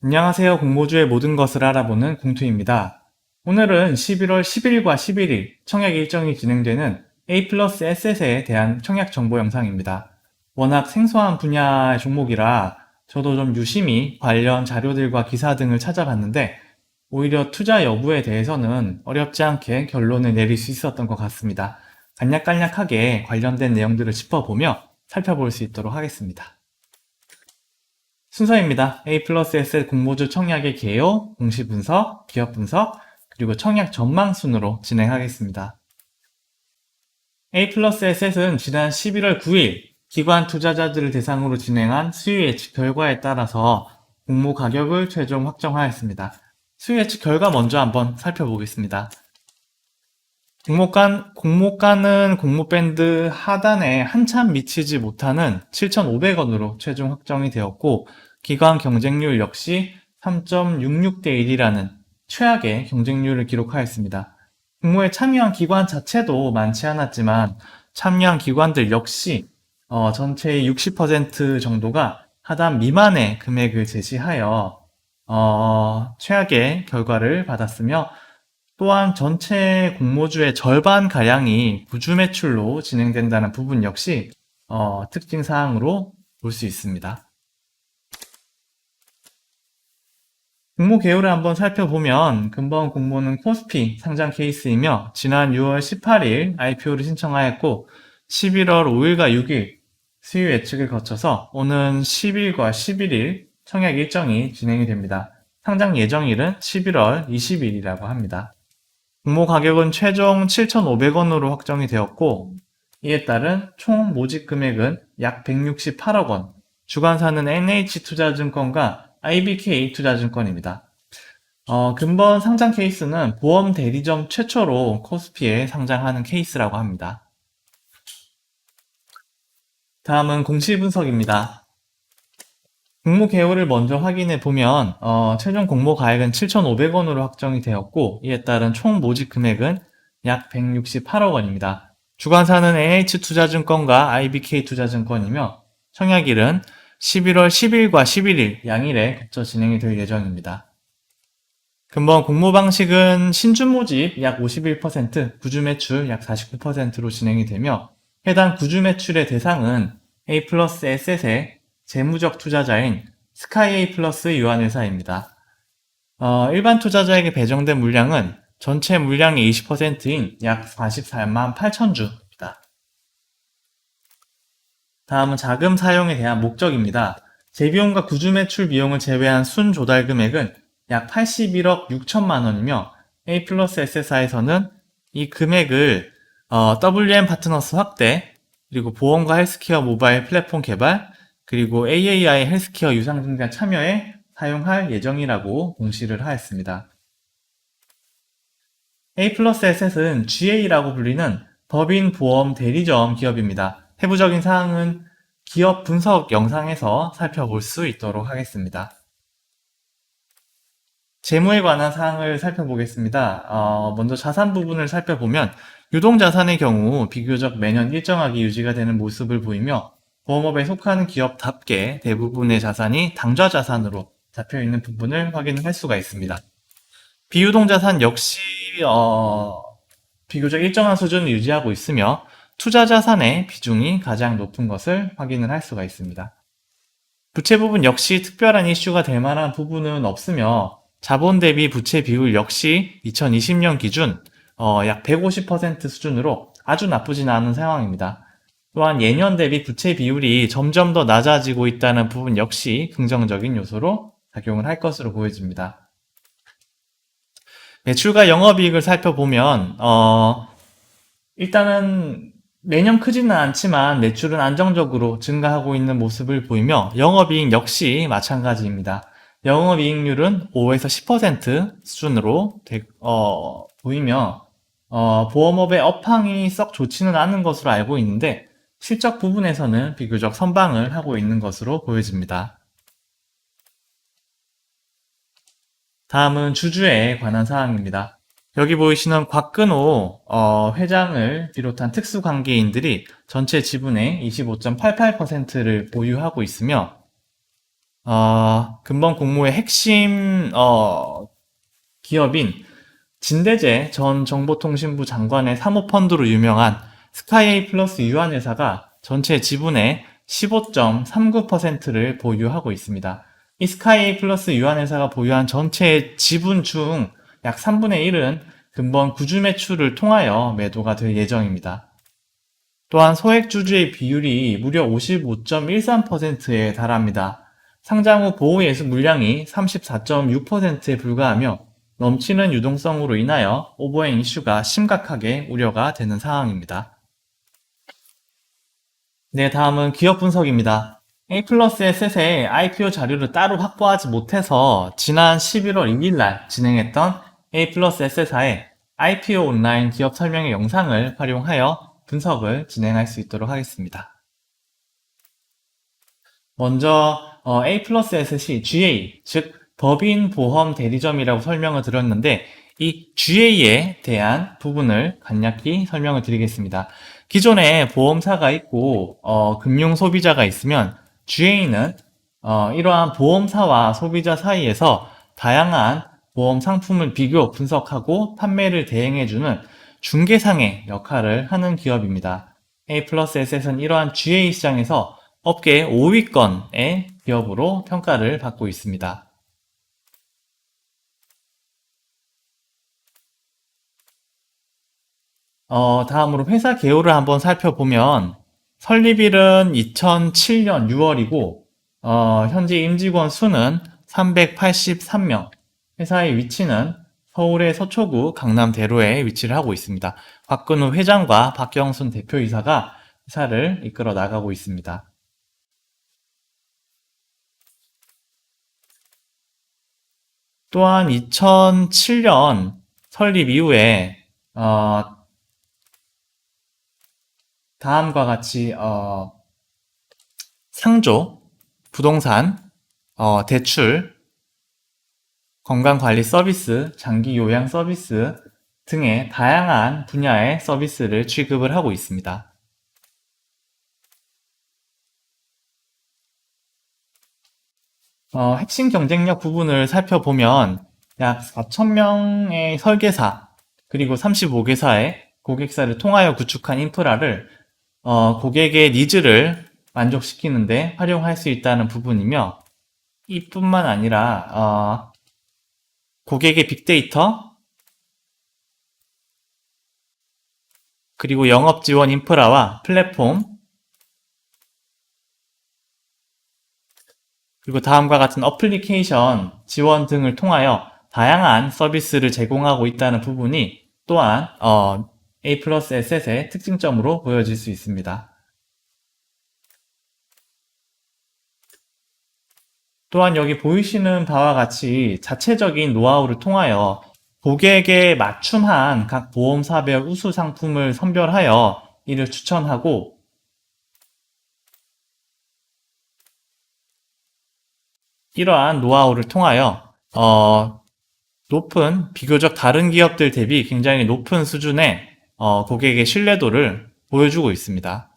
안녕하세요. 공모주의 모든 것을 알아보는 공투입니다. 오늘은 11월 10일과 11일 청약 일정이 진행되는 A 플러스 S에 대한 청약 정보 영상입니다. 워낙 생소한 분야의 종목이라 저도 좀 유심히 관련 자료들과 기사 등을 찾아봤는데 오히려 투자 여부에 대해서는 어렵지 않게 결론을 내릴 수 있었던 것 같습니다. 간략간략하게 관련된 내용들을 짚어보며 살펴볼 수 있도록 하겠습니다. 순서입니다. A 플러스 S 공모주 청약의 개요, 공시 분석, 기업 분석, 그리고 청약 전망 순으로 진행하겠습니다. A 플러스 S는 지난 11월 9일 기관 투자자들을 대상으로 진행한 수요 예측 결과에 따라서 공모 가격을 최종 확정하였습니다. 수요 예측 결과 먼저 한번 살펴보겠습니다. 공모가는 공모밴드 하단에 한참 미치지 못하는 7,500원으로 최종 확정이 되었고, 기관 경쟁률 역시 3.66대 1이라는 최악의 경쟁률을 기록하였습니다. 공모에 참여한 기관 자체도 많지 않았지만, 참여한 기관들 역시 전체의 60% 정도가 하단 미만의 금액을 제시하여 최악의 결과를 받았으며, 또한 전체 공모주의 절반가량이 부주 매출로 진행된다는 부분 역시 특징 사항으로 볼 수 있습니다. 공모 개요를 한번 살펴보면 금번 공모는 코스피 상장 케이스이며 지난 6월 18일 IPO를 신청하였고 11월 5일과 6일 수요 예측을 거쳐서 오는 10일과 11일 청약 일정이 진행이 됩니다. 상장 예정일은 11월 20일이라고 합니다. 공모 가격은 최종 7,500원으로 확정이 되었고 이에 따른 총 모집 금액은 약 168억 원, 주관사는 NH투자증권과 IBK투자증권입니다. 근본 상장 케이스는 보험 대리점 최초로 코스피에 상장하는 케이스라고 합니다. 다음은 공시 분석입니다. 공모 개요를 먼저 확인해 보면 최종 공모 가액은 7,500원으로 확정이 되었고 이에 따른 총 모집 금액은 약 168억 원입니다. 주관사는 NH투자증권과 IBK투자증권이며 청약일은 11월 10일과 11일 양일에 거쳐 진행이 될 예정입니다. 근본 공모 방식은 신주 모집 약 51%, 구주 매출 약 49%로 진행이 되며 해당 구주 매출의 대상은 A 플러스 S의 재무적 투자자인 스카이A 플러스 유한회사입니다. 일반 투자자에게 배정된 물량은 전체 물량의 20%인 약 44만 8천 주입니다. 다음은 자금 사용에 대한 목적입니다. 재비용과 구주 매출 비용을 제외한 순 조달 금액은 약 81억 6천만 원이며 A 플러스 S사에서는 이 금액을 WM 파트너스 확대, 그리고 보험과 헬스케어 모바일 플랫폼 개발, 그리고 AAI 헬스케어 유상증자 참여에 사용할 예정이라고 공시를 하였습니다. A 플러스 S는 GA라고 불리는 법인 보험 대리점 기업입니다. 세부적인 사항은 기업 분석 영상에서 살펴볼 수 있도록 하겠습니다. 재무에 관한 사항을 살펴보겠습니다. 먼저 자산 부분을 살펴보면 유동자산의 경우 비교적 매년 일정하게 유지가 되는 모습을 보이며 보험업에 속하는 기업답게 대부분의 자산이 당좌자산으로 잡혀있는 부분을 확인할 수가 있습니다. 비유동자산 역시 비교적 일정한 수준을 유지하고 있으며 투자자산의 비중이 가장 높은 것을 확인을 할 수가 있습니다. 부채 부분 역시 특별한 이슈가 될 만한 부분은 없으며 자본 대비 부채 비율 역시 2020년 기준 약 150% 수준으로 아주 나쁘진 않은 상황입니다. 또한 예년 대비 부채 비율이 점점 더 낮아지고 있다는 부분 역시 긍정적인 요소로 작용을 할 것으로 보여집니다. 매출과 영업이익을 살펴보면 일단은 매년 크지는 않지만 매출은 안정적으로 증가하고 있는 모습을 보이며 영업이익 역시 마찬가지입니다. 영업이익률은 5에서 10% 수준으로 보이며 보험업의 업황이 썩 좋지는 않은 것으로 알고 있는데 실적 부분에서는 비교적 선방을 하고 있는 것으로 보여집니다. 다음은 주주에 관한 사항입니다. 여기 보이시는 곽근호 회장을 비롯한 특수관계인들이 전체 지분의 25.88%를 보유하고 있으며 근본 공모의 핵심 기업인 진대재 전 정보통신부 장관의 사모펀드로 유명한 스카이에이 플러스 유한회사가 전체 지분의 15.39%를 보유하고 있습니다. 이 스카이에이 플러스 유한회사가 보유한 전체 지분 중 약 3분의 1은 근본 구주 매출을 통하여 매도가 될 예정입니다. 또한 소액주주의 비율이 무려 55.13%에 달합니다. 상장 후 보호예수 물량이 34.6%에 불과하며 넘치는 유동성으로 인하여 오버행 이슈가 심각하게 우려가 되는 상황입니다. 네, 다음은 기업 분석입니다. A+의 셋의 IPO 자료를 따로 확보하지 못해서 지난 11월 2일 날 진행했던 A+S사의 IPO 온라인 기업 설명회 영상을 활용하여 분석을 진행할 수 있도록 하겠습니다. 먼저 A+S이 GA, 즉 법인 보험 대리점이라고 설명을 드렸는데 이 GA에 대한 부분을 간략히 설명을 드리겠습니다. 기존에 보험사가 있고 금융 소비자가 있으면 GA는 이러한 보험사와 소비자 사이에서 다양한 보험 상품을 비교, 분석하고 판매를 대행해주는 중개상의 역할을 하는 기업입니다. A+S는 이러한 GA 시장에서 업계 5위권의 기업으로 평가를 받고 있습니다. 다음으로 회사 개요를 한번 살펴보면 설립일은 2007년 6월이고 현재 임직원 수는 383명, 회사의 위치는 서울의 서초구 강남대로에 위치를 하고 있습니다. 박근우 회장과 박경순 대표이사가 회사를 이끌어 나가고 있습니다. 또한 2007년 설립 이후에 다음과 같이 상조, 부동산, 대출, 건강관리 서비스, 장기 요양 서비스 등의 다양한 분야의 서비스를 취급을 하고 있습니다. 핵심 경쟁력 부분을 살펴보면 약 4,000명의 설계사, 그리고 35개사의 고객사를 통하여 구축한 인프라를 고객의 니즈를 만족시키는데 활용할 수 있다는 부분이며, 이뿐만 아니라 고객의 빅데이터, 그리고 영업 지원 인프라와 플랫폼, 그리고 다음과 같은 어플리케이션 지원 등을 통하여 다양한 서비스를 제공하고 있다는 부분이 또한 A+S의 특징점으로 보여질 수 있습니다. 또한 여기 보이시는 바와 같이 자체적인 노하우를 통하여 고객에 맞춤한 각 보험사별 우수 상품을 선별하여 이를 추천하고, 이러한 노하우를 통하여 비교적 다른 기업들 대비 굉장히 높은 수준의 고객의 신뢰도를 보여주고 있습니다.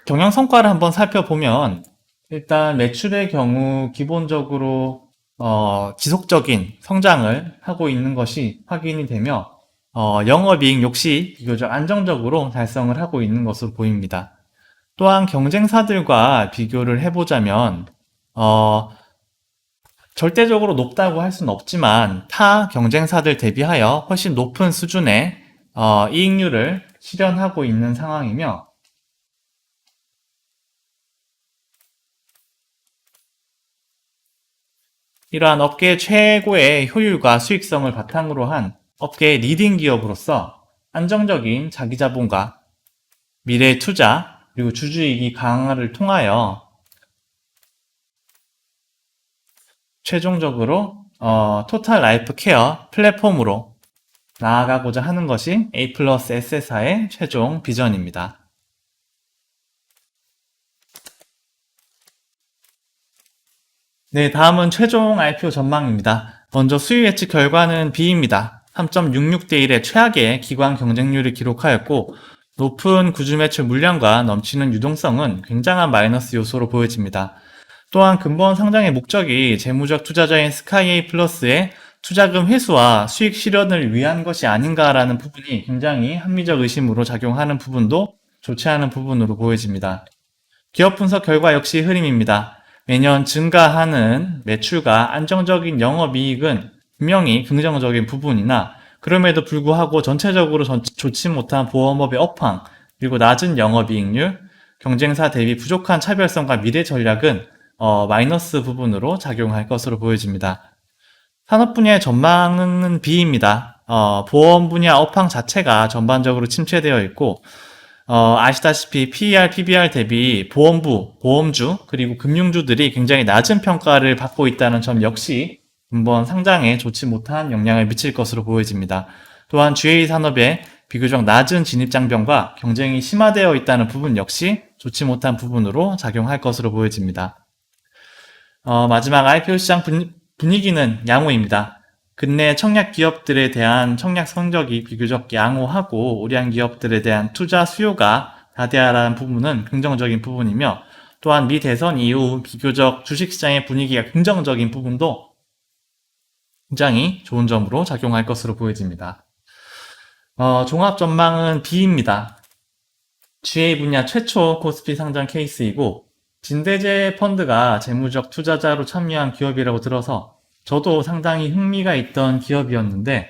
경영 성과를 한번 살펴보면 일단 매출의 경우 기본적으로 지속적인 성장을 하고 있는 것이 확인이 되며 영업이익 역시 비교적 안정적으로 달성을 하고 있는 것으로 보입니다. 또한 경쟁사들과 비교를 해보자면 절대적으로 높다고 할 수는 없지만 타 경쟁사들 대비하여 훨씬 높은 수준의 이익률을 실현하고 있는 상황이며, 이러한 업계 최고의 효율과 수익성을 바탕으로 한 업계 리딩 기업으로서 안정적인 자기 자본과 미래 투자 그리고 주주이익 강화를 통하여 최종적으로 토탈 라이프 케어 플랫폼으로 나아가고자 하는 것이 A+S사의 최종 비전입니다. 네, 다음은 최종 IPO 전망입니다. 먼저 수익 예측 결과는 B입니다. 3.66대 1의 최악의 기관 경쟁률을 기록하였고, 높은 구주 매출 물량과 넘치는 유동성은 굉장한 마이너스 요소로 보여집니다. 또한 근본 상장의 목적이 재무적 투자자인 스카이에이 플러스의 투자금 회수와 수익 실현을 위한 것이 아닌가라는 부분이 굉장히 합리적 의심으로 작용하는 부분도 좋지 않은 부분으로 보여집니다. 기업 분석 결과 역시 흐림입니다. 매년 증가하는 매출과 안정적인 영업이익은 분명히 긍정적인 부분이나 그럼에도 불구하고 전체적으로 좋지 못한 보험업의 업황, 그리고 낮은 영업이익률, 경쟁사 대비 부족한 차별성과 미래 전략은 마이너스 부분으로 작용할 것으로 보여집니다. 산업 분야의 전망은 B입니다. 보험 분야 업황 자체가 전반적으로 침체되어 있고, 아시다시피 PER, PBR 대비 보험부, 보험주, 그리고 금융주들이 굉장히 낮은 평가를 받고 있다는 점 역시 근본 상장에 좋지 못한 영향을 미칠 것으로 보여집니다. 또한 GA 산업의 비교적 낮은 진입장벽과 경쟁이 심화되어 있다는 부분 역시 좋지 못한 부분으로 작용할 것으로 보여집니다. 마지막 IPO 시장 분위기는 양호입니다. 근내 청약 기업들에 대한 청약 성적이 비교적 양호하고 우량 기업들에 대한 투자 수요가 다대화라는 부분은 긍정적인 부분이며, 또한 미 대선 이후 비교적 주식시장의 분위기가 긍정적인 부분도 굉장히 좋은 점으로 작용할 것으로 보여집니다. 종합 전망은 B입니다. GA 분야 최초 코스피 상장 케이스이고, 진대재 펀드가 재무적 투자자로 참여한 기업이라고 들어서 저도 상당히 흥미가 있던 기업이었는데,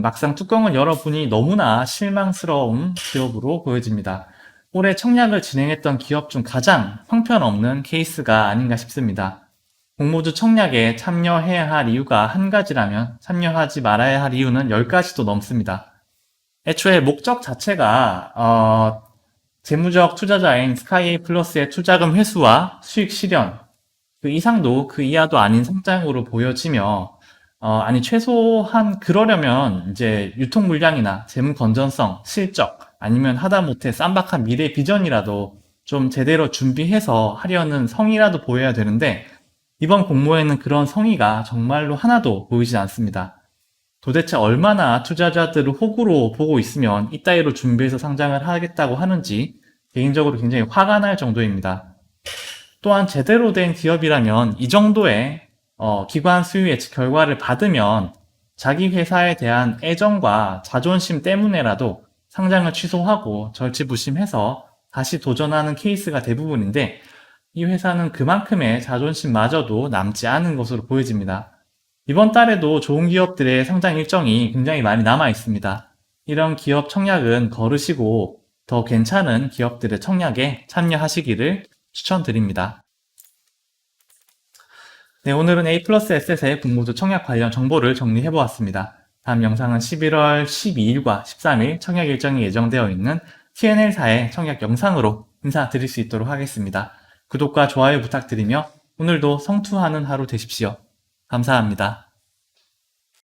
막상 뚜껑을 열어보니 너무나 실망스러운 기업으로 보여집니다. 올해 청약을 진행했던 기업 중 가장 형편없는 케이스가 아닌가 싶습니다. 공모주 청약에 참여해야 할 이유가 한 가지라면 참여하지 말아야 할 이유는 10가지도 넘습니다. 애초에 목적 자체가 재무적 투자자인 스카이에이 플러스의 투자금 회수와 수익 실현, 그 이상도 그 이하도 아닌 성장으로 보여지며, 최소한 그러려면 이제 유통 물량이나 재무 건전성, 실적, 아니면 하다못해 쌈박한 미래 비전이라도 좀 제대로 준비해서 하려는 성의라도 보여야 되는데, 이번 공모에는 그런 성의가 정말로 하나도 보이지 않습니다. 도대체 얼마나 투자자들을 호구로 보고 있으면 이따위로 준비해서 상장을 하겠다고 하는지 개인적으로 굉장히 화가 날 정도입니다. 또한 제대로 된 기업이라면 이 정도의 기관 수요 예측 결과를 받으면 자기 회사에 대한 애정과 자존심 때문에라도 상장을 취소하고 절치부심해서 다시 도전하는 케이스가 대부분인데, 이 회사는 그만큼의 자존심마저도 남지 않은 것으로 보여집니다. 이번 달에도 좋은 기업들의 상장 일정이 굉장히 많이 남아 있습니다. 이런 기업 청약은 거르시고 더 괜찮은 기업들의 청약에 참여하시기를 추천드립니다. 네, 오늘은 A 플러스 S의 공모주 청약 관련 정보를 정리해보았습니다. 다음 영상은 11월 12일과 13일 청약 일정이 예정되어 있는 TNL사의 청약 영상으로 인사드릴 수 있도록 하겠습니다. 구독과 좋아요 부탁드리며 오늘도 성투하는 하루 되십시오. 감사합니다.